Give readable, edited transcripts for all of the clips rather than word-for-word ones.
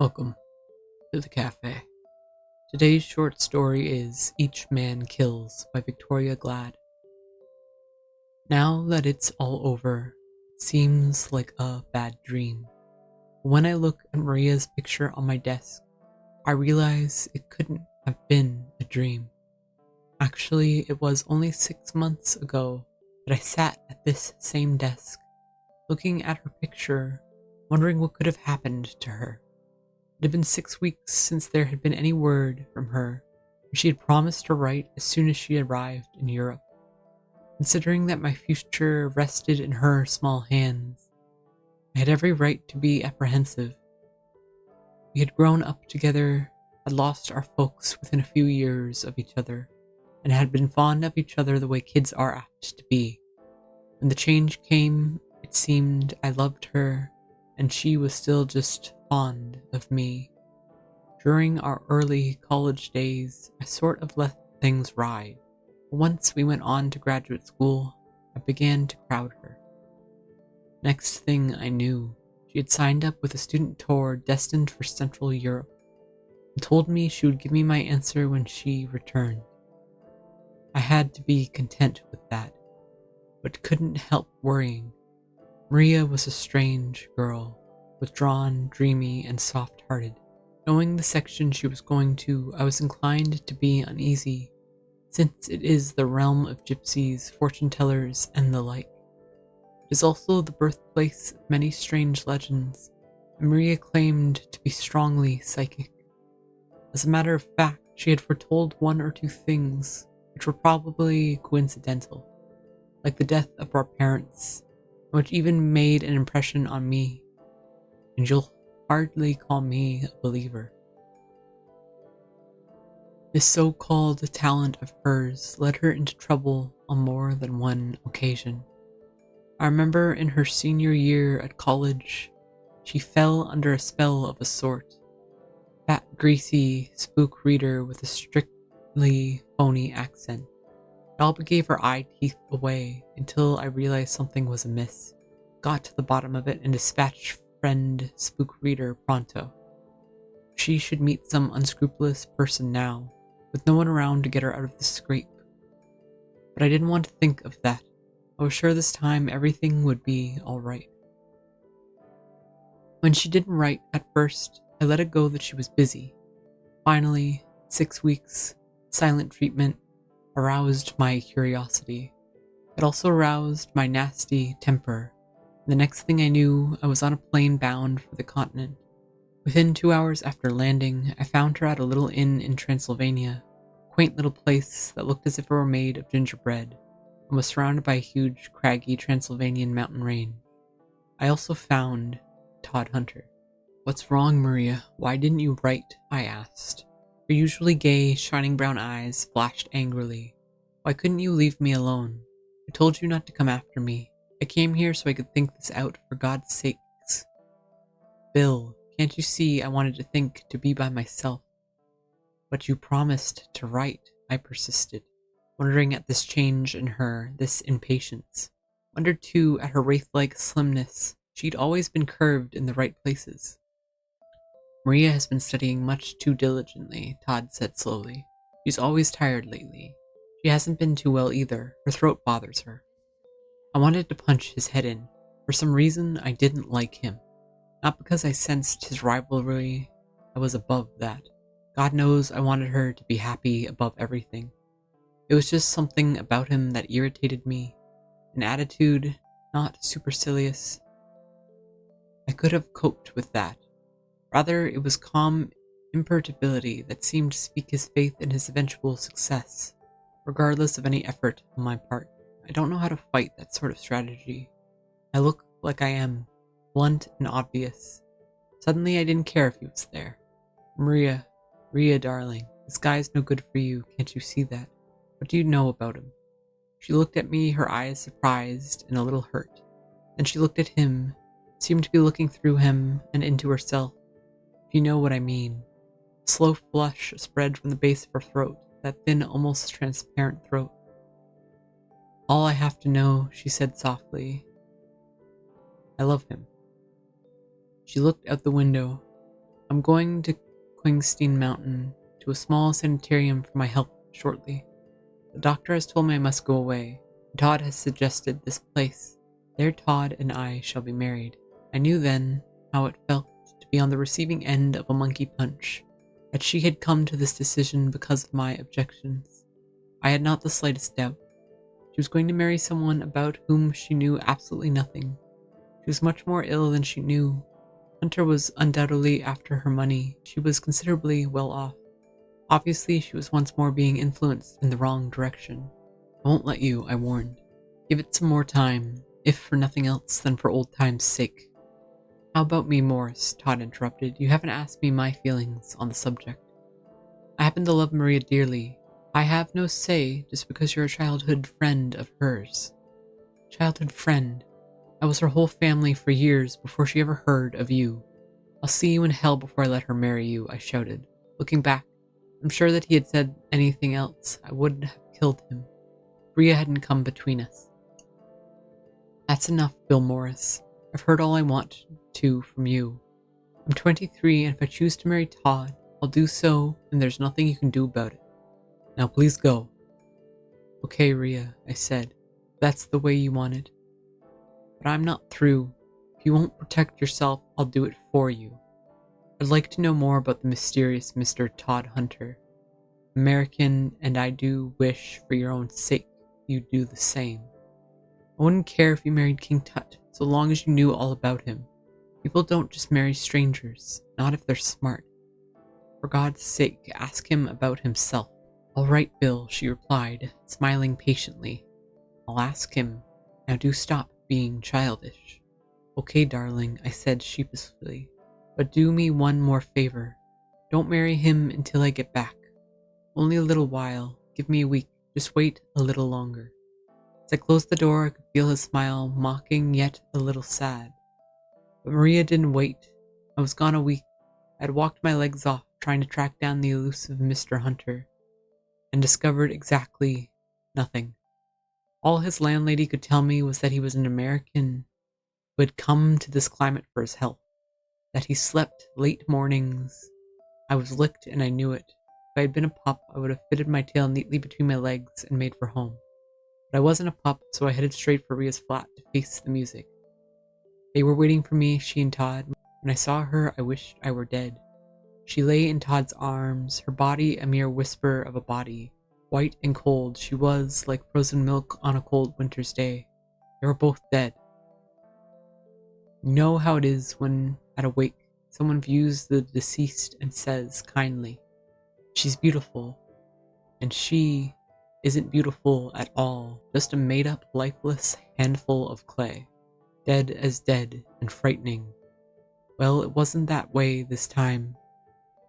Welcome to the cafe. Today's short story is Each Man Kills by Victoria Glad. Now that it's all over, it seems like a bad dream. When I look at Maria's picture on my desk, I realize it couldn't have been a dream. Actually, it was only 6 months ago that I sat at this same desk, looking at her picture, wondering what could have happened to her. It had been 6 weeks since there had been any word from her, and she had promised to write as soon as she arrived in Europe. Considering that my future rested in her small hands, I had every right to be apprehensive. We had grown up together, had lost our folks within a few years of each other, and had been fond of each other the way kids are apt to be. When the change came, it seemed I loved her, and she was still just fond of me. During our early college days, I sort of let things ride. Once we went on to graduate school, I began to crowd her. Next thing I knew, she had signed up with a student tour destined for Central Europe, and told me she would give me my answer when she returned. I had to be content with that, but couldn't help worrying. Maria was a strange girl, withdrawn, dreamy, and soft-hearted. Knowing the section she was going to, I was inclined to be uneasy, since it is the realm of gypsies, fortune-tellers, and the like. It is also the birthplace of many strange legends, and Maria claimed to be strongly psychic. As a matter of fact, she had foretold one or two things which were probably coincidental, like the death of our parents, which even made an impression on me. And you'll hardly call me a believer. This so-called talent of hers led her into trouble on more than one occasion. I remember in her senior year at college, she fell under a spell of a sort. Fat, greasy spook reader with a strictly phony accent. It all but gave her eye teeth away until I realized something was amiss, got to the bottom of it, and dispatched friend spook reader pronto. She should meet some unscrupulous person now, with no one around to get her out of the scrape. But I didn't want to think of that. I was sure this time everything would be alright. When she didn't write at first, I let it go that she was busy. Finally, 6 weeks, silent treatment, aroused my curiosity. It also aroused my nasty temper. The next thing I knew, I was on a plane bound for the continent. Within 2 hours after landing, I found her at a little inn in Transylvania, a quaint little place that looked as if it were made of gingerbread, and was surrounded by a huge, craggy Transylvanian mountain range. I also found Todd Hunter. "What's wrong, Maria? Why didn't you write?" I asked. Her usually gay, shining brown eyes flashed angrily. "Why couldn't you leave me alone? I told you not to come after me. I came here so I could think this out, for God's sakes." "Bill, can't you see I wanted to think, to be by myself?" "But you promised to write," I persisted, wondering at this change in her, this impatience. Wondered too at her wraith-like slimness. She'd always been curved in the right places. "Maria has been studying much too diligently," Todd said slowly. "She's always tired lately. She hasn't been too well either. Her throat bothers her." I wanted to punch his head in. For some reason, I didn't like him. Not because I sensed his rivalry, I was above that. God knows I wanted her to be happy above everything. It was just something about him that irritated me. An attitude, not supercilious. I could have coped with that. Rather, it was calm imperturbability that seemed to speak his faith in his eventual success, regardless of any effort on my part. I don't know how to fight that sort of strategy. I look like I am, blunt and obvious. Suddenly I didn't care if he was there. "Maria, darling, this guy's no good for you, can't you see that? What do you know about him?" She looked at me, her eyes surprised and a little hurt. Then she looked at him, seemed to be looking through him and into herself. If you know what I mean. A slow flush spread from the base of her throat, that thin, almost transparent throat. "All I have to know," she said softly. "I love him." She looked out the window. I'm going to Quingstein Mountain to a small sanitarium for my health shortly. The doctor has told me I must go away. Todd has suggested this place. There Todd and I shall be married. I knew then how it felt to be on the receiving end of a monkey punch, that she had come to this decision because of my objections. I had not the slightest doubt. She was going to marry someone about whom she knew absolutely nothing. She was much more ill than she knew. Hunter was undoubtedly after her money. She was considerably well off. Obviously, she was once more being influenced in the wrong direction. I won't let you, I warned. Give it some more time, if for nothing else than for old time's sake. How about me, Morris? Todd interrupted. You haven't asked me my feelings on the subject. I happen to love Maria dearly. I have no say just because you're a childhood friend of hers. Childhood friend. I was her whole family for years before she ever heard of you. I'll see you in hell before I let her marry you, I shouted. Looking back, I'm sure that he had said anything else, I would have killed him. Rhea hadn't come between us. That's enough, Bill Morris. I've heard all I want to from you. I'm 23, and if I choose to marry Todd, I'll do so, and there's nothing you can do about it. Now please go. Okay, Rhea, I said. That's the way you want it. But I'm not through. If you won't protect yourself, I'll do it for you. I'd like to know more about the mysterious Mr. Todd Hunter. American, and I do wish, for your own sake, you'd do the same. I wouldn't care if you married King Tut, so long as you knew all about him. People don't just marry strangers, not if they're smart. For God's sake, ask him about himself. All right, Bill, she replied, smiling patiently. I'll ask him. Now do stop being childish. Okay, darling, I said sheepishly, but do me one more favor. Don't marry him until I get back. Only a little while. Give me a week. Just wait a little longer. As I closed the door, I could feel his smile, mocking yet a little sad. But Maria didn't wait. I was gone a week. I had walked my legs off, trying to track down the elusive Mr. Hunter, and discovered exactly nothing. All his landlady could tell me was that he was an American who had come to this climate for his health, that he slept late mornings. I was licked and I knew it. If I had been a pup, I would have fitted my tail neatly between my legs and made for home. But I wasn't a pup, so I headed straight for Rhea's flat to face the music. They were waiting for me, she and Todd. When I saw her, I wished I were dead. She lay in Todd's arms, her body a mere whisper of a body. White and cold, she was like frozen milk on a cold winter's day. They were both dead. You know how it is when, at a wake, someone views the deceased and says kindly, she's beautiful, and she isn't beautiful at all, just a made-up, lifeless handful of clay, dead as dead and frightening. Well, it wasn't that way this time.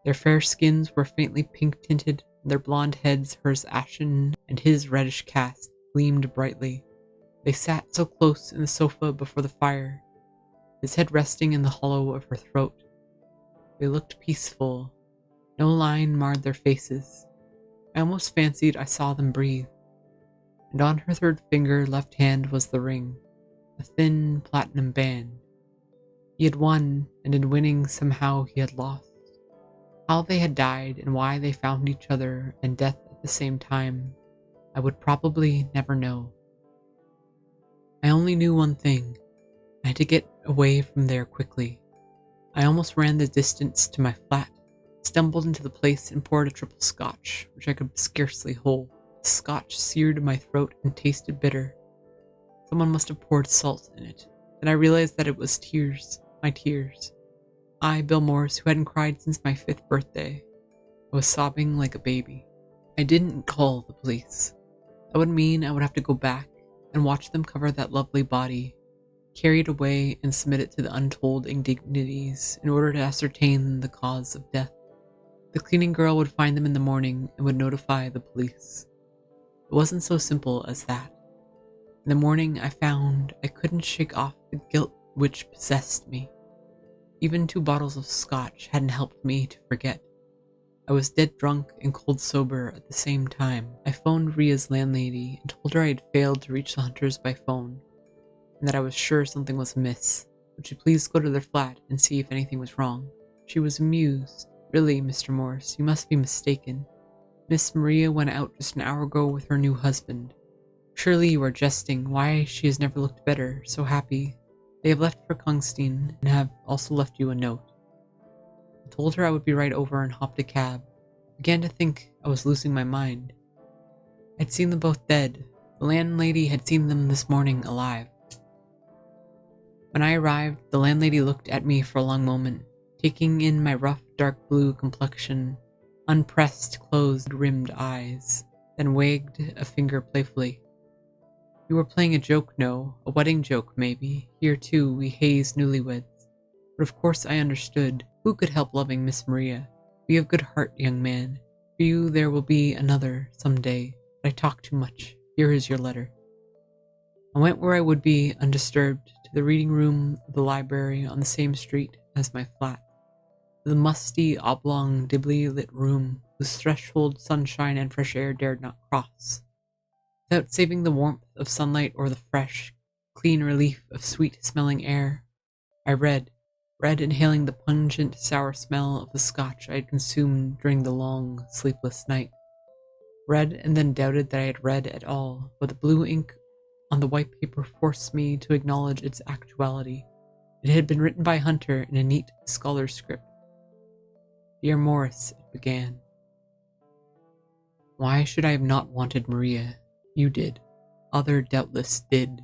Their fair skins were faintly pink-tinted, their blonde heads hers ashen, and his reddish cast gleamed brightly. They sat so close in the sofa before the fire, his head resting in the hollow of her throat. They looked peaceful. No line marred their faces. I almost fancied I saw them breathe. And on her third finger, left hand, was the ring, a thin platinum band. He had won, and in winning somehow he had lost. How they had died and why they found each other and death at the same time, I would probably never know. I only knew one thing. I had to get away from there quickly. I almost ran the distance to my flat, stumbled into the place and poured a triple scotch, which I could scarcely hold. The scotch seared my throat and tasted bitter. Someone must have poured salt in it. Then I realized that it was tears, my tears. I, Bill Morris, who hadn't cried since my 5th birthday. I was sobbing like a baby. I didn't call the police. That would mean I would have to go back and watch them cover that lovely body, carry it away and submit it to the untold indignities in order to ascertain the cause of death. The cleaning girl would find them in the morning and would notify the police. It wasn't so simple as that. In the morning, I found I couldn't shake off the guilt which possessed me. Even 2 bottles of scotch hadn't helped me to forget. I was dead drunk and cold sober at the same time. I phoned Rhea's landlady and told her I had failed to reach the Hunters by phone, and that I was sure something was amiss. Would she please go to their flat and see if anything was wrong? She was amused. Really, Mr. Morse, you must be mistaken. Miss Maria went out just an hour ago with her new husband. Surely you are jesting. Why, she has never looked better, so happy. They have left for Kungstein and have also left you a note. I told her I would be right over and hopped a cab. I began to think I was losing my mind. I'd seen them both dead. The landlady had seen them this morning alive. When I arrived, the landlady looked at me for a long moment, taking in my rough dark blue complexion, unpressed, closed-rimmed eyes, then wagged a finger playfully. You were playing a joke, no, a wedding joke, maybe. Here, too, we haze newlyweds. But of course I understood. Who could help loving Miss Maria? Be of good heart, young man. For you there will be another, some day. But I talk too much. Here is your letter. I went where I would be, undisturbed, to the reading room of the library on the same street as my flat. To the musty, oblong, dimly lit room whose threshold sunshine and fresh air dared not cross. Without saving the warmth of sunlight or the fresh, clean relief of sweet-smelling air, I read, inhaling the pungent, sour smell of the scotch I had consumed during the long, sleepless night. Read and then doubted that I had read at all, but the blue ink on the white paper forced me to acknowledge its actuality. It had been written by Hunter in a neat scholar's script. Dear Morris, it began. Why should I have not wanted Maria? You did. Other doubtless did.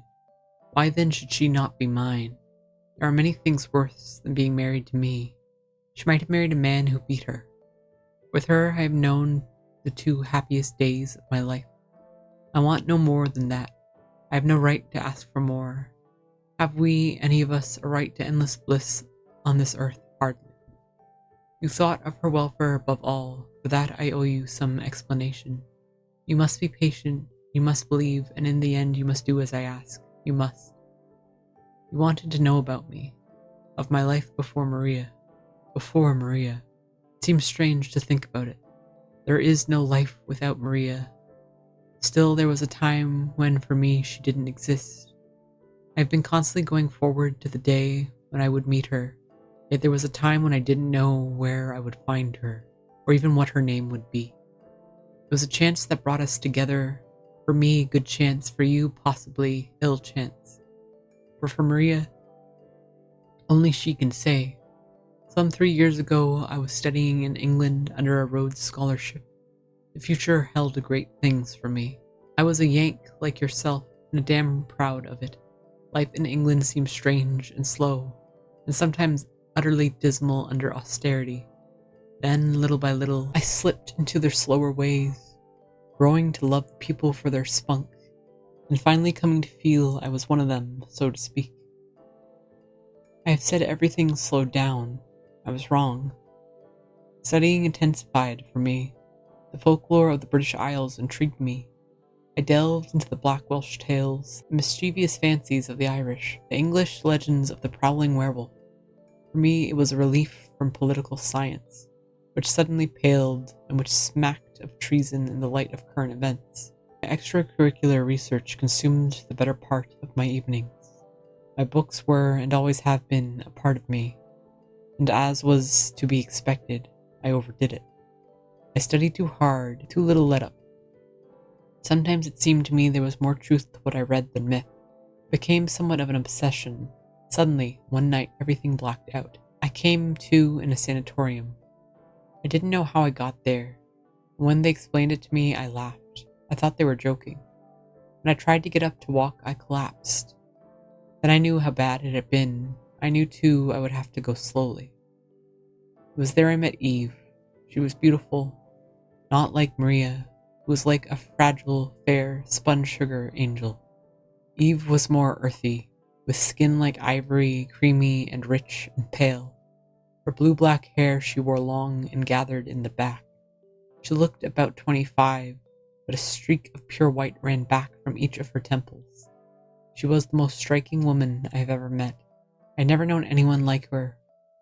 Why then should she not be mine? There are many things worse than being married to me. She might have married a man who beat her. With her I have known the 2 happiest days of my life. I want no more than that. I have no right to ask for more. Have we, any of us, a right to endless bliss on this earth? Hardly. You thought of her welfare above all. For that I owe you some explanation. You must be patient, you must believe, and in the end you must do as I ask. You must. You wanted to know about me, of my life before Maria. Before Maria. It seems strange to think about it. There is no life without Maria. Still, there was a time when, for me, she didn't exist. I have been constantly going forward to the day when I would meet her, yet there was a time when I didn't know where I would find her, or even what her name would be. It was a chance that brought us together. For me, good chance. For you, possibly, ill chance. For Maria, only she can say. Some 3 years ago, I was studying in England under a Rhodes Scholarship. The future held great things for me. I was a Yank like yourself, and damn proud of it. Life in England seemed strange and slow, and sometimes utterly dismal under austerity. Then, little by little, I slipped into their slower ways, growing to love the people for their spunk, and finally coming to feel I was one of them, so to speak. I have said everything slowed down. I was wrong. Studying intensified for me. The folklore of the British Isles intrigued me. I delved into the Black Welsh tales, the mischievous fancies of the Irish, the English legends of the prowling werewolf. For me, it was a relief from political science, which suddenly paled and which smacked of treason in the light of current events. My extracurricular research consumed the better part of my evenings. My books were, and always have been, a part of me, and as was to be expected, I overdid it. I studied too hard, too little let up. Sometimes it seemed to me there was more truth to what I read than myth. It became somewhat of an obsession. Suddenly, one night, everything blacked out. I came to in a sanatorium. I didn't know how I got there. When they explained it to me, I laughed. I thought they were joking. When I tried to get up to walk, I collapsed. Then I knew how bad it had been. I knew, too, I would have to go slowly. It was there I met Eve. She was beautiful, not like Maria, who was like a fragile, fair, spun sugar angel. Eve was more earthy, with skin like ivory, creamy and rich and pale. Her blue-black hair she wore long and gathered in the back. She looked about 25, but a streak of pure white ran back from each of her temples. She was the most striking woman I have ever met. I had never known anyone like her,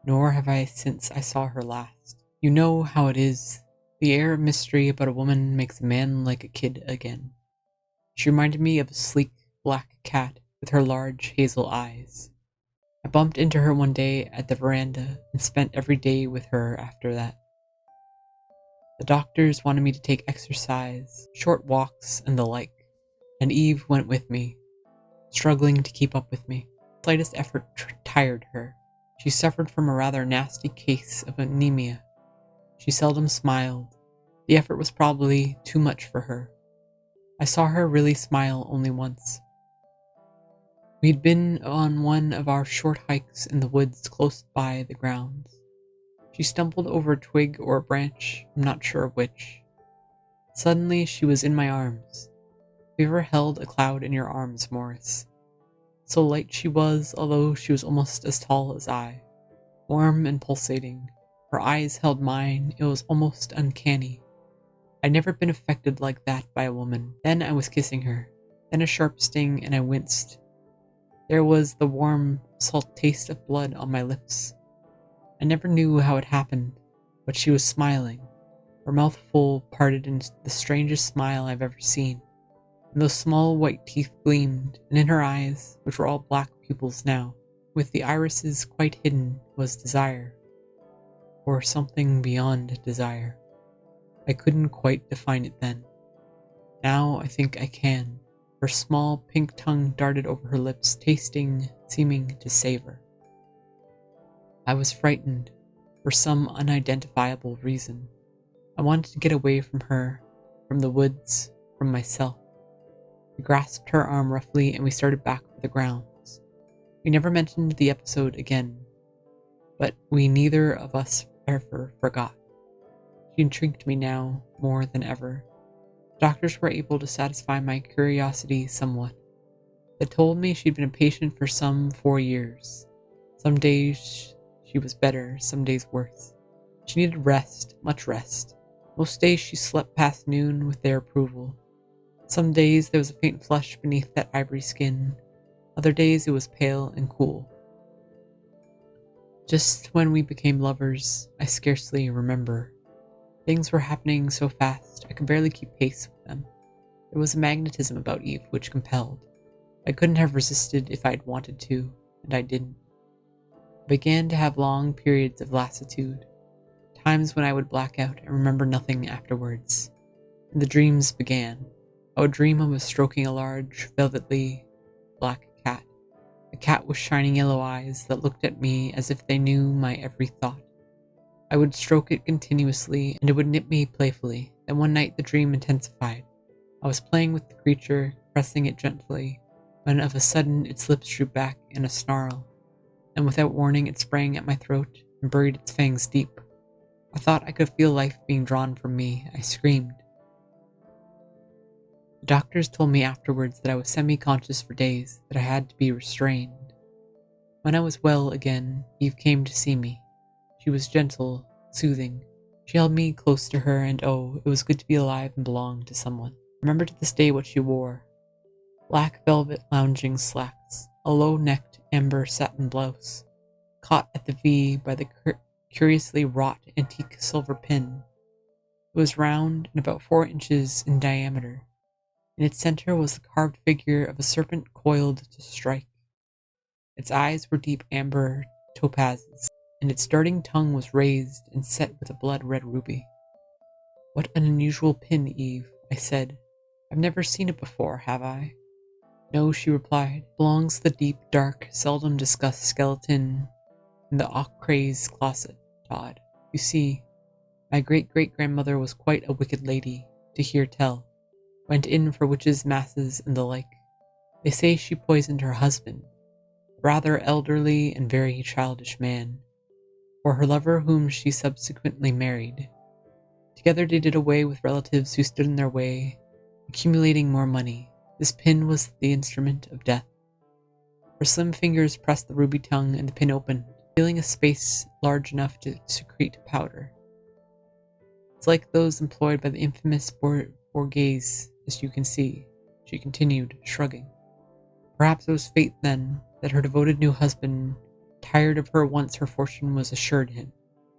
nor have I since I saw her last. You know how it is. The air of mystery about a woman makes a man like a kid again. She reminded me of a sleek black cat with her large hazel eyes. I bumped into her one day at the veranda and spent every day with her after that. The doctors wanted me to take exercise, short walks, and the like, and Eve went with me, struggling to keep up with me. The slightest effort tired her. She suffered from a rather nasty case of anemia. She seldom smiled. The effort was probably too much for her. I saw her really smile only once. We'd been on one of our short hikes in the woods close by the grounds. She stumbled over a twig or a branch, I'm not sure which. Suddenly she was in my arms. Have you ever held a cloud in your arms, Morris? So light she was, although she was almost as tall as I. Warm and pulsating. Her eyes held mine. It was almost uncanny. I'd never been affected like that by a woman. Then I was kissing her. Then a sharp sting, and I winced. There was the warm, salt taste of blood on my lips. I never knew how it happened, but she was smiling. Her mouth full parted in the strangest smile I've ever seen. And those small white teeth gleamed, and in her eyes, which were all black pupils now, with the irises quite hidden, was desire. Or something beyond desire. I couldn't quite define it then. Now I think I can. Her small pink tongue darted over her lips, tasting, seeming to savor. I was frightened, for some unidentifiable reason. I wanted to get away from her, from the woods, from myself. I grasped her arm roughly and we started back for the grounds. We never mentioned the episode again, but we neither of us ever forgot. She intrigued me now more than ever. The doctors were able to satisfy my curiosity somewhat. They told me she'd been a patient for some 4 years. Some days she was better, some days worse. She needed rest, much rest. Most days she slept past noon with their approval. Some days there was a faint flush beneath that ivory skin. Other days it was pale and cool. Just when we became lovers, I scarcely remember. Things were happening so fast, I could barely keep pace with them. There was a magnetism about Eve which compelled. I couldn't have resisted if I'd wanted to, and I didn't. I began to have long periods of lassitude, times when I would black out and remember nothing afterwards. And the dreams began. I would dream I was stroking a large, velvety, black cat. A cat with shining yellow eyes that looked at me as if they knew my every thought. I would stroke it continuously, and it would nip me playfully. Then one night the dream intensified. I was playing with the creature, caressing it gently, when of a sudden its lips drew back in a snarl, and without warning it sprang at my throat and buried its fangs deep. I thought I could feel life being drawn from me. I screamed. The doctors told me afterwards that I was semi-conscious for days, that I had to be restrained. When I was well again, Eve came to see me. She was gentle, soothing. She held me close to her, and oh, it was good to be alive and belong to someone. I remember to this day what she wore. Black velvet lounging slacks, a low-necked amber satin blouse, caught at the V by the curiously wrought antique silver pin. It was round and about 4 inches in diameter. In its center was the carved figure of a serpent coiled to strike. Its eyes were deep amber topazes, and its darting tongue was raised and set with a blood-red ruby. "What an unusual pin, Eve," I said. "I've never seen it before, have I?" "No," she replied. "It belongs to the deep, dark, seldom discussed skeleton in the Aucrae's closet, Todd. You see, my great-great-grandmother was quite a wicked lady, to hear tell. Went in for witches' masses and the like. They say she poisoned her husband, a rather elderly and very childish man, or her lover whom she subsequently married. Together they did away with relatives who stood in their way, accumulating more money. This pin was the instrument of death." Her slim fingers pressed the ruby tongue and the pin opened, revealing a space large enough to secrete powder. "It's like those employed by the infamous Borghese, as you can see," she continued, shrugging. "Perhaps it was fate, then, that her devoted new husband, tired of her once her fortune was assured him,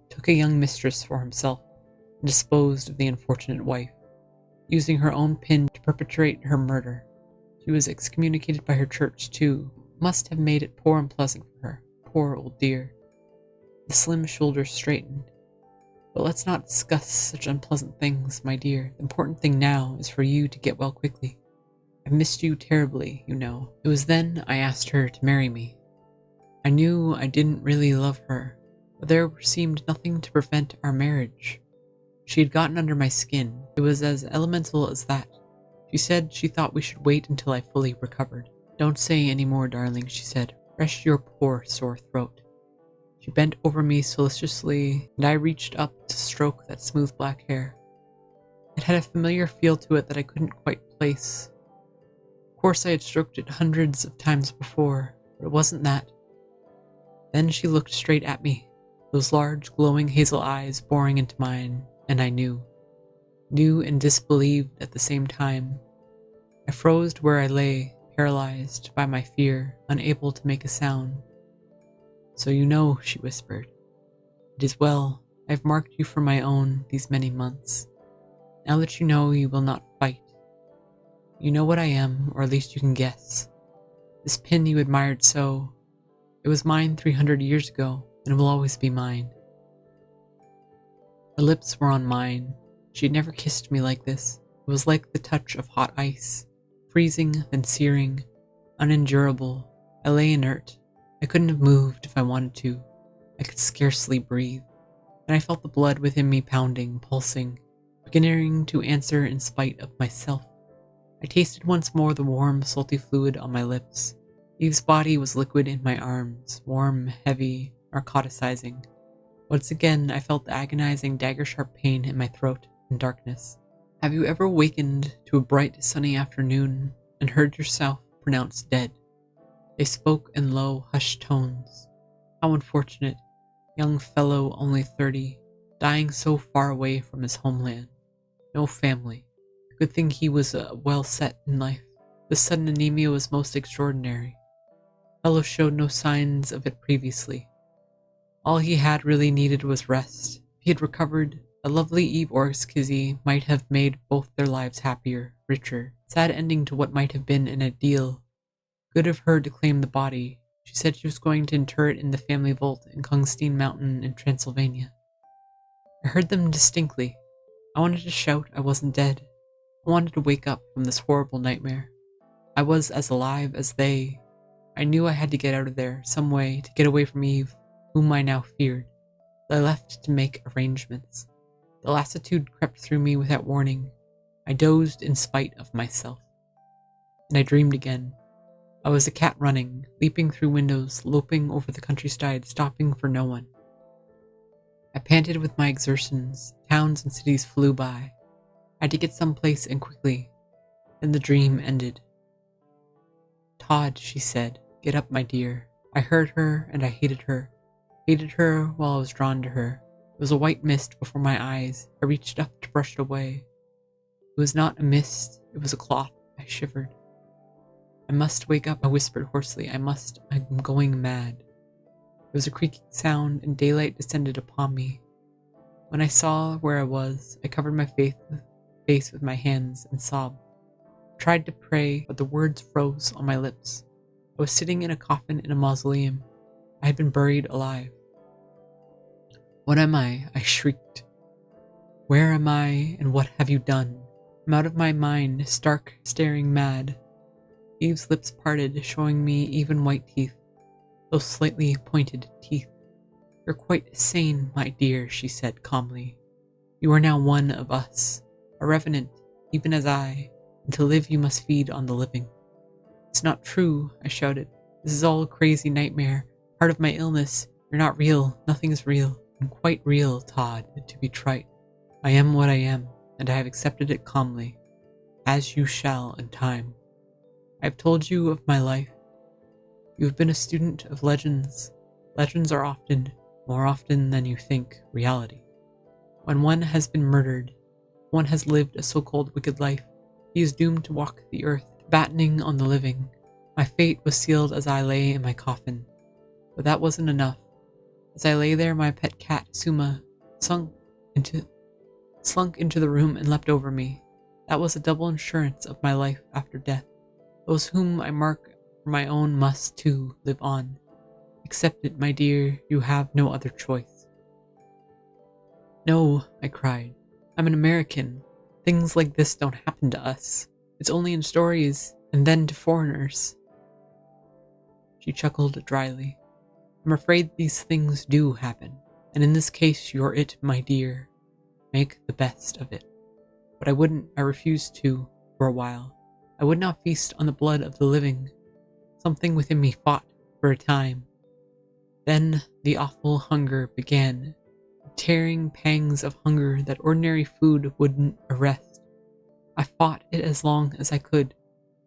took a young mistress for himself, and disposed of the unfortunate wife, using her own pin to perpetrate her murder. She was excommunicated by her church, too. Must have made it poor and pleasant for her. poor old dear." The slim shoulders straightened. "But let's not discuss such unpleasant things, my dear. The important thing now is for you to get well quickly. I've missed you terribly, you know." It was then I asked her to marry me. I knew I didn't really love her, but there seemed nothing to prevent our marriage. She had gotten under my skin. It was as elemental as that. She said she thought we should wait until I fully recovered. "Don't say any more, darling," she said. "Rest your poor sore throat." She bent over me solicitously, and I reached up to stroke that smooth black hair. It had a familiar feel to it that I couldn't quite place. Of course I had stroked it hundreds of times before, but it wasn't that. Then she looked straight at me, those large, glowing hazel eyes boring into mine, and I knew and disbelieved at the same time. I froze where I lay, paralyzed by my fear, unable to make a sound. "So you know," she whispered. "It is well. I have marked you for my own these many months. Now that you know, you will not fight. You know what I am, or at least you can guess. This pin you admired so, it was mine 300 years ago, and will always be mine." Her lips were on mine. She had never kissed me like this. It was like the touch of hot ice, freezing, then searing, unendurable. I lay inert. I couldn't have moved if I wanted to. I could scarcely breathe. And I felt the blood within me pounding, pulsing, beginning to answer in spite of myself. I tasted once more the warm, salty fluid on my lips. Eve's body was liquid in my arms, warm, heavy, narcoticizing. Once again, I felt the agonizing, dagger-sharp pain in my throat and darkness. Have you ever wakened to a bright, sunny afternoon and heard yourself pronounced dead? They spoke in low, hushed tones. How unfortunate. Young fellow, only 30, dying so far away from his homeland. No family. Good thing he was well set in life. The sudden anemia was most extraordinary. Fellow showed no signs of it previously. All he had really needed was rest. If he had recovered, a lovely Eve Orskizzy might have made both their lives happier, richer. Sad ending to what might have been an ideal. Good of her to claim the body. She said she was going to inter it in the family vault in Kungstein Mountain in Transylvania. I heard them distinctly. I wanted to shout I wasn't dead. I wanted to wake up from this horrible nightmare. I was as alive as they. I knew I had to get out of there, some way, to get away from Eve, whom I now feared. I left to make arrangements. The lassitude crept through me without warning. I dozed in spite of myself. And I dreamed again. I was a cat running, leaping through windows, loping over the countryside, stopping for no one. I panted with my exertions. Towns and cities flew by. I had to get someplace and quickly. Then the dream ended. "Todd," she said, "get up, my dear." I heard her, and I hated her. Hated her while I was drawn to her. It was a white mist before my eyes. I reached up to brush it away. It was not a mist, it was a cloth. I shivered. "I must wake up," I whispered hoarsely. "I must. I'm going mad." There was a creaking sound, and daylight descended upon me. When I saw where I was, I covered my face with my hands and sobbed. I tried to pray, but the words froze on my lips. I was sitting in a coffin in a mausoleum. I had been buried alive. "What am I?" I shrieked. "Where am I, and what have you done? I'm out of my mind, stark, staring mad." Eve's lips parted, showing me even white teeth, those slightly pointed teeth. "You're quite sane, my dear," she said calmly. "You are now one of us, a revenant, even as I, and to live you must feed on the living." "It's not true," I shouted. "This is all a crazy nightmare, part of my illness. You're not real, nothing is real. I'm quite real, Todd, to be trite. I am what I am, and I have accepted it calmly, as you shall in time. I have told you of my life. You have been a student of legends. Legends are often, more often than you think, reality. When one has been murdered, one has lived a so-called wicked life, he is doomed to walk the earth, battening on the living. My fate was sealed as I lay in my coffin. But that wasn't enough. As I lay there, my pet cat, Suma, slunk into the room and leapt over me. That was a double insurance of my life after death. Those whom I mark for my own must, too, live on. Accept it, my dear, you have no other choice. No, I cried. I'm an American. Things like this don't happen to us. It's only in stories, and then to foreigners. She chuckled dryly. I'm afraid these things do happen, and in this case you're it, my dear. Make the best of it. But I refused to, for a while. I would not feast on the blood of the living. Something within me fought for a time. Then the awful hunger began, tearing pangs of hunger that ordinary food wouldn't arrest. I fought it as long as I could.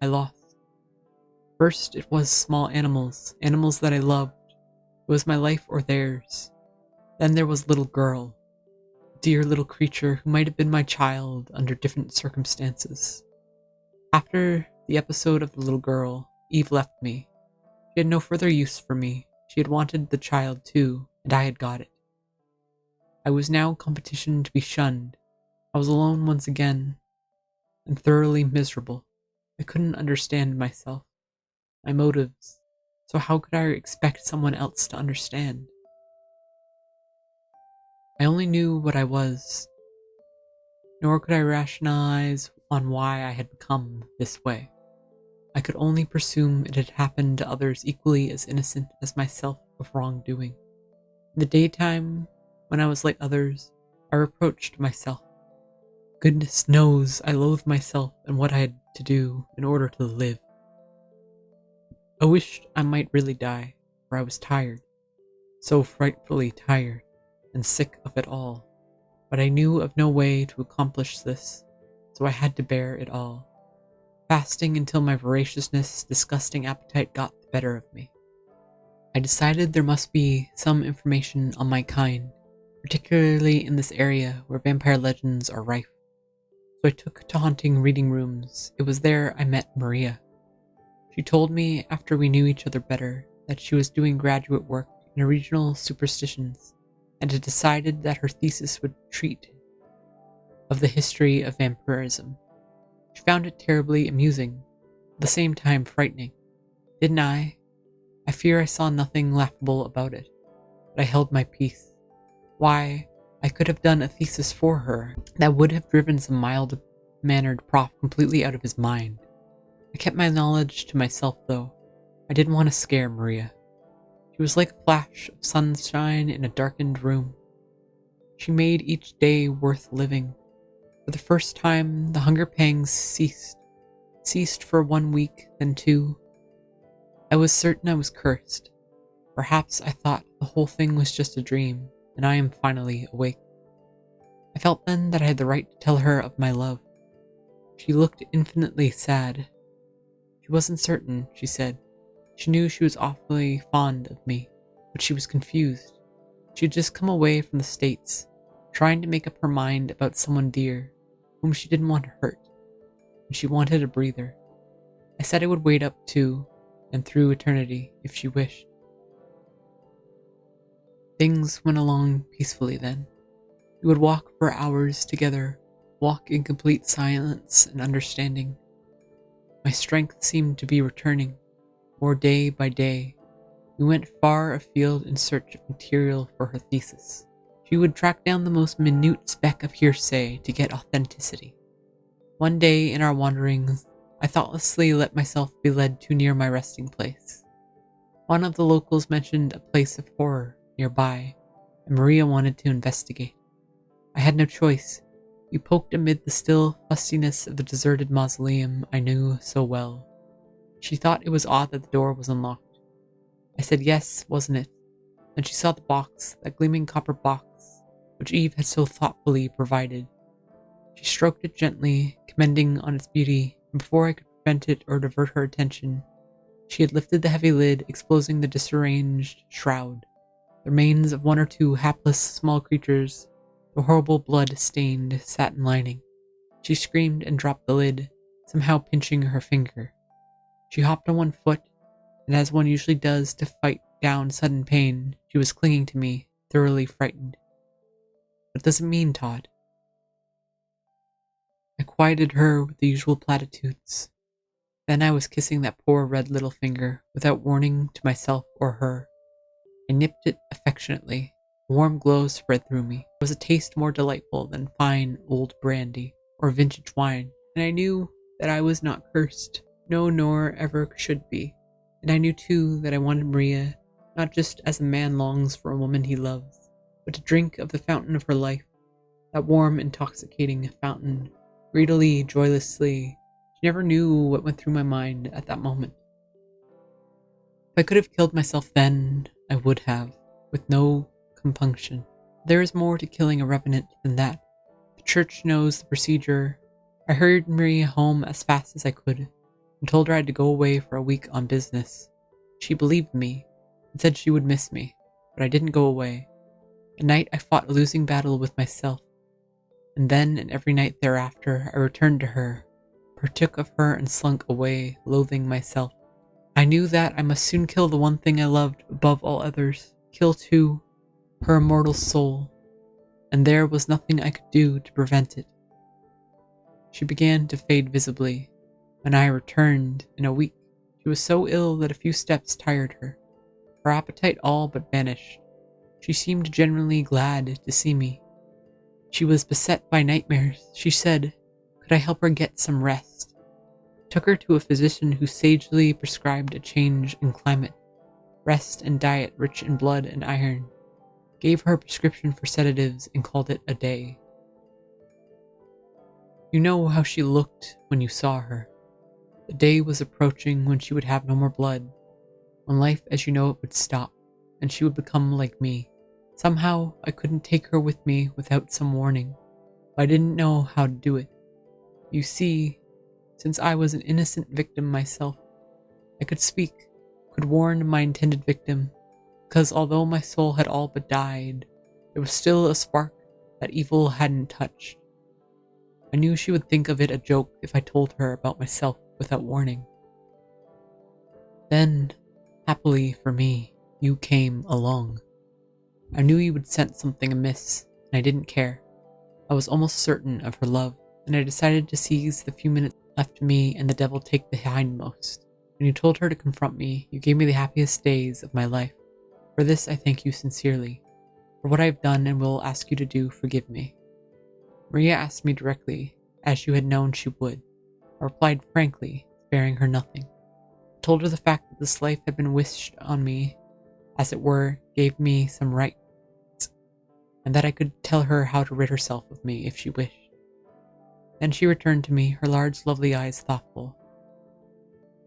I lost. First it was small animals that I loved. It was my life or theirs. Then there was little girl, dear little creature who might have been my child under different circumstances. After the episode of the little girl, Eve left me. She had no further use for me. She had wanted the child too, and I had got it. I was now competition to be shunned. I was alone once again, and thoroughly miserable. I couldn't understand myself, my motives, so how could I expect someone else to understand? I only knew what I was, nor could I rationalize on why I had become this way. I could only presume it had happened to others equally as innocent as myself of wrongdoing. In the daytime, when I was like others, I reproached myself. Goodness knows I loathed myself and what I had to do in order to live. I wished I might really die, for I was tired, so frightfully tired, and sick of it all. But I knew of no way to accomplish this, so I had to bear it all, fasting until my voraciousness, disgusting appetite got the better of me. I decided there must be some information on my kind, particularly in this area where vampire legends are rife. So I took to haunting reading rooms. It was there I met Maria. She told me, after we knew each other better, that she was doing graduate work in regional superstitions, and had decided that her thesis would treat of the history of vampirism. She found it terribly amusing, at the same time frightening. Didn't I? I fear I saw nothing laughable about it, but I held my peace. Why, I could have done a thesis for her that would have driven some mild-mannered prof completely out of his mind. I kept my knowledge to myself, though. I didn't want to scare Maria. She was like a flash of sunshine in a darkened room. She made each day worth living. For the first time, the hunger pangs ceased for 1 week, then 2. I was certain I was cursed. Perhaps I thought the whole thing was just a dream, and I am finally awake. I felt then that I had the right to tell her of my love. She looked infinitely sad. She wasn't certain, she said. She knew she was awfully fond of me, but she was confused. She had just come away from the States, trying to make up her mind about someone dear, whom she didn't want to hurt, and she wanted a breather. I said I would wait up to and through eternity if she wished. Things went along peacefully then. We would walk for hours together, walk in complete silence and understanding. My strength seemed to be returning, more day by day. We went far afield in search of material for her thesis. She would track down the most minute speck of hearsay to get authenticity. One day in our wanderings, I thoughtlessly let myself be led too near my resting place. One of the locals mentioned a place of horror nearby, and Maria wanted to investigate. I had no choice. We poked amid the still fustiness of the deserted mausoleum I knew so well. She thought it was odd that the door was unlocked. I said yes, wasn't it? Then she saw the box, that gleaming copper box, which Eve had so thoughtfully provided. She stroked it gently, commending on its beauty, and before I could prevent it or divert her attention, she had lifted the heavy lid, exposing the disarranged shroud, the remains of 1 or 2 hapless small creatures, the horrible blood-stained satin lining. She screamed and dropped the lid, somehow pinching her finger. She hopped on one foot, and as one usually does to fight down sudden pain, she was clinging to me, thoroughly frightened. What does it mean, Todd? I quieted her with the usual platitudes. Then I was kissing that poor red little finger, without warning to myself or her. I nipped it affectionately. A warm glow spread through me. It was a taste more delightful than fine old brandy or vintage wine, and I knew that I was not cursed. No, nor ever should be. And I knew too that I wanted Maria not just as a man longs for a woman he loves, but to drink of the fountain of her life, that warm, intoxicating fountain, greedily, joylessly. She never knew what went through my mind at that moment. If I could have killed myself then, I would have, with no compunction. There is more to killing a revenant than that. The church knows the procedure. I hurried Maria home as fast as I could, and told her I had to go away for a week on business. She believed me, and said she would miss me, but I didn't go away. At night I fought a losing battle with myself, and then and every night thereafter I returned to her, partook of her and slunk away, loathing myself. I knew that I must soon kill the one thing I loved above all others, kill too her immortal soul, and there was nothing I could do to prevent it. She began to fade visibly. When I returned in a week, she was so ill that a few steps tired her. Her appetite all but vanished. She seemed genuinely glad to see me. She was beset by nightmares. She said, could I help her get some rest? Took her to a physician who sagely prescribed a change in climate, rest and diet rich in blood and iron, gave her a prescription for sedatives and called it a day. You know how she looked when you saw her. The day was approaching when she would have no more blood, when life as you know it would stop, and she would become like me. Somehow I couldn't take her with me without some warning, but I didn't know how to do it. You see, since I was an innocent victim myself, I could speak, could warn my intended victim, because although my soul had all but died, there was still a spark that evil hadn't touched. I knew she would think of it a joke if I told her about myself without warning. Then, happily for me, you came along. I knew you would sense something amiss, and I didn't care. I was almost certain of her love, and I decided to seize the few minutes left to me and the devil take the hindmost. When you told her to confront me, you gave me the happiest days of my life. For this I thank you sincerely. For what I have done and will ask you to do, forgive me. Maria asked me directly, as you had known she would. I replied frankly, sparing her nothing. I told her the fact that this life had been wished on me, as it were, gave me some rights, and that I could tell her how to rid herself of me if she wished. Then she returned to me, her large lovely eyes thoughtful.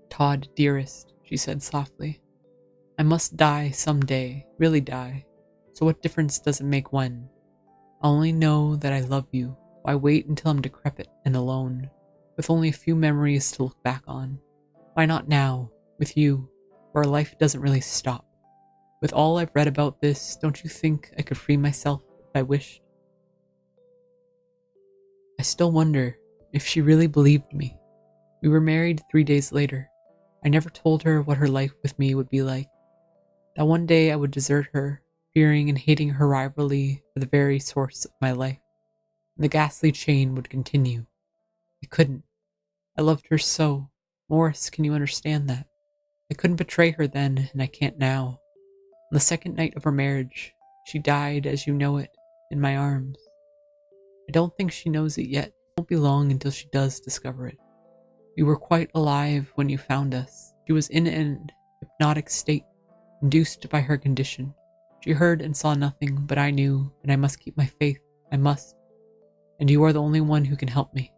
Todd, dearest, she said softly, I must die some day, really die, so what difference does it make when? I'll only know that I love you. Why wait until I'm decrepit and alone, with only a few memories to look back on? Why not now, with you, where life doesn't really stop? With all I've read about this, don't you think I could free myself if I wished? I still wonder if she really believed me. We were married 3 days later. I never told her what her life with me would be like. That one day I would desert her, fearing and hating her rivalry for the very source of my life. And the ghastly chain would continue. I couldn't. I loved her so. Morris, can you understand that? I couldn't betray her then, and I can't now. On the second night of our marriage, she died as you know it, in my arms. I don't think she knows it yet. It won't be long until she does discover it. We were quite alive when you found us. She was in an hypnotic state, induced by her condition. She heard and saw nothing, but I knew, and I must keep my faith. I must. And you are the only one who can help me.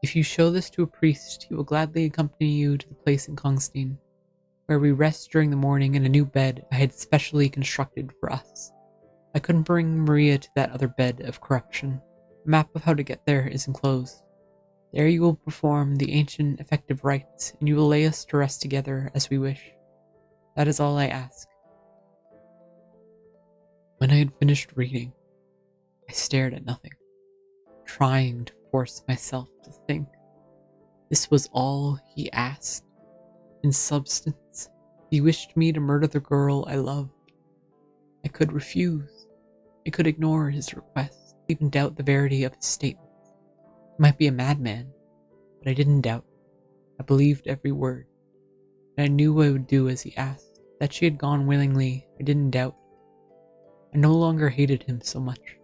If you show this to a priest, he will gladly accompany you to the place in Kongstein, where we rest during the morning in a new bed I had specially constructed for us. I couldn't bring Maria to that other bed of corruption. A map of how to get there is enclosed. There you will perform the ancient effective rites, and you will lay us to rest together as we wish. That is all I ask. When I had finished reading, I stared at nothing, trying to force myself to think. This was all he asked. In substance, he wished me to murder the girl I loved. I could refuse. I could ignore his request, even doubt the verity of his statements. He might be a madman, but I didn't doubt. I believed every word, and I knew I would do as he asked. That she had gone willingly, I didn't doubt. I no longer hated him so much.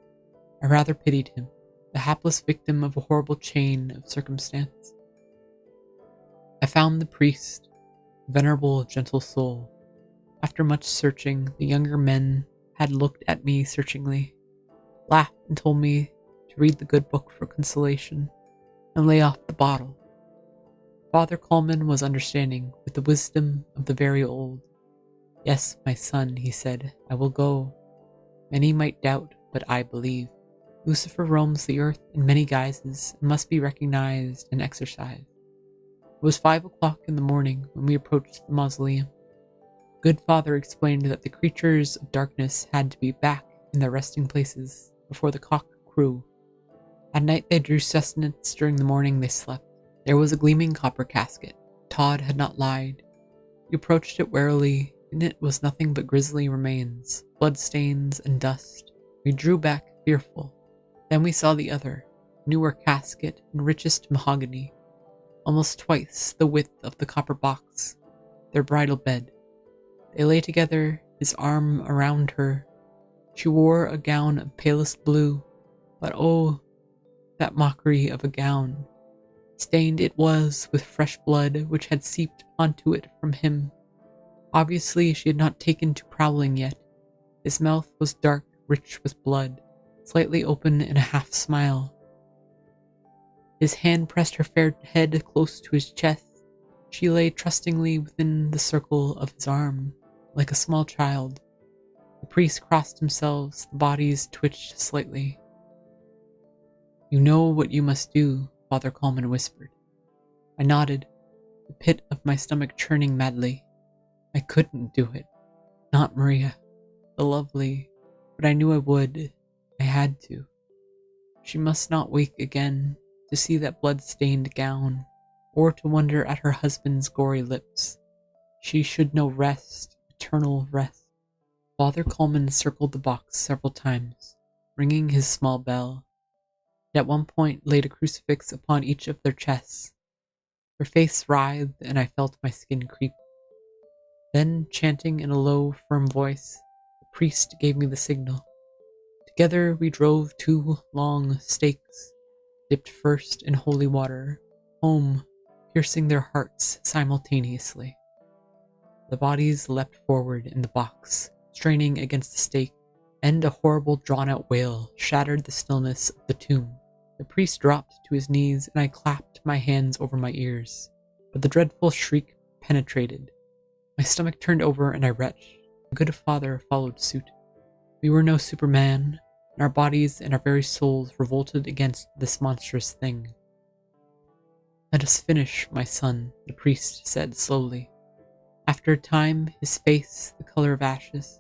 I rather pitied him, the hapless victim of a horrible chain of circumstance. I found the priest, a venerable, gentle soul. After much searching, the younger men had looked at me searchingly, laughed and told me to read the good book for consolation, and lay off the bottle. Father Coleman was understanding, with the wisdom of the very old. "Yes, my son," he said, "I will go. Many might doubt, but I believe. Lucifer roams the earth in many guises and must be recognized and exorcised." It was 5 o'clock in the morning when we approached the mausoleum. Good Father explained that the creatures of darkness had to be back in their resting places before the cock crew. At night they drew sustenance, during the morning they slept. There was a gleaming copper casket. Todd had not lied. We approached it warily. In it was nothing but grisly remains, bloodstains, and dust. We drew back, fearful. Then we saw the other, newer casket in richest mahogany, almost twice the width of the copper box, their bridal bed. They lay together, his arm around her. She wore a gown of palest blue, but oh, that mockery of a gown. Stained it was with fresh blood which had seeped onto it from him. Obviously she had not taken to prowling yet. His mouth was dark, rich with blood, slightly open in a half smile. His hand pressed her fair head close to his chest. She lay trustingly within the circle of his arm, like a small child. The priest crossed himself, the bodies twitched slightly. "You know what you must do," Father Coleman whispered. I nodded, the pit of my stomach churning madly. I couldn't do it. Not Maria, the lovely, but I knew I would. I had to. She must not wake again to see that blood-stained gown, or to wonder at her husband's gory lips. She should know rest, eternal rest. Father Coleman circled the box several times, ringing his small bell, and at one point laid a crucifix upon each of their chests. Her face writhed, and I felt my skin creep. Then, chanting in a low, firm voice, the priest gave me the signal. Together we drove 2 long stakes, dipped first in holy water, home, piercing their hearts simultaneously. The bodies leapt forward in the box, straining against the stake, and a horrible drawn-out wail shattered the stillness of the tomb. The priest dropped to his knees, and I clapped my hands over my ears, but the dreadful shriek penetrated. My stomach turned over and I retched. The good Father followed suit. We were no Superman, and our bodies and our very souls revolted against this monstrous thing. "Let us finish, my son," the priest said slowly. After a time, his face the color of ashes.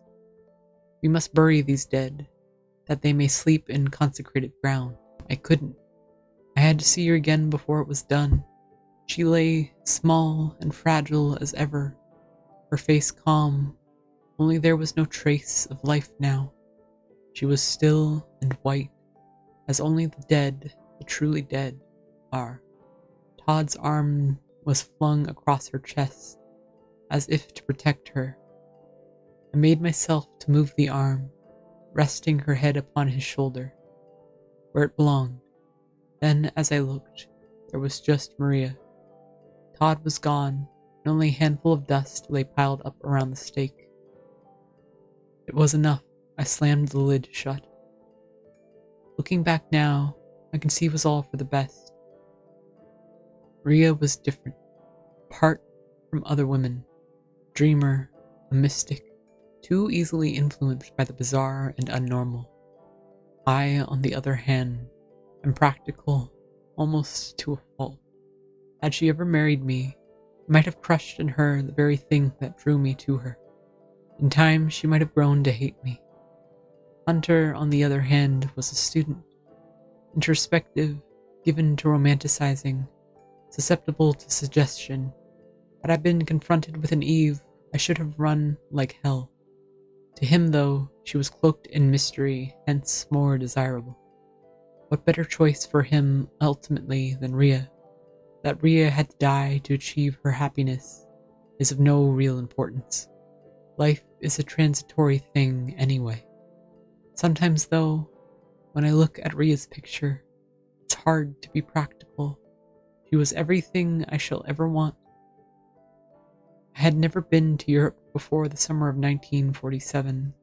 "We must bury these dead, that they may sleep in consecrated ground." I couldn't. I had to see her again before it was done. She lay small and fragile as ever, her face calm, only there was no trace of life now. She was still and white, as only the dead, the truly dead, are. Todd's arm was flung across her chest, as if to protect her. I made myself to move the arm, resting her head upon his shoulder, where it belonged. Then, as I looked, there was just Maria. Todd was gone, and only a handful of dust lay piled up around the stake. It was enough. I slammed the lid shut. Looking back now, I can see it was all for the best. Maria was different, apart from other women, a dreamer, a mystic, too easily influenced by the bizarre and unnormal. I, on the other hand, am practical, almost to a fault. Had she ever married me, I might have crushed in her the very thing that drew me to her. In time, she might have grown to hate me. Hunter, on the other hand, was a student, introspective, given to romanticizing, susceptible to suggestion. Had I been confronted with an Eve, I should have run like hell. To him, though, she was cloaked in mystery, hence more desirable. What better choice for him, ultimately, than Rhea? That Rhea had to die to achieve her happiness is of no real importance. Life is a transitory thing anyway. Sometimes, though, when I look at Ria's picture, it's hard to be practical. She was everything I shall ever want. I had never been to Europe before the summer of 1947.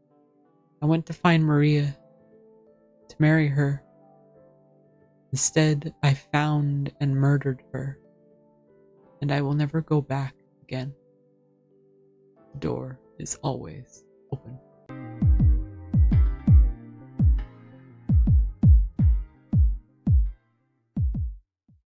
I went to find Maria, to marry her. Instead, I found and murdered her, and I will never go back again. The door is always open.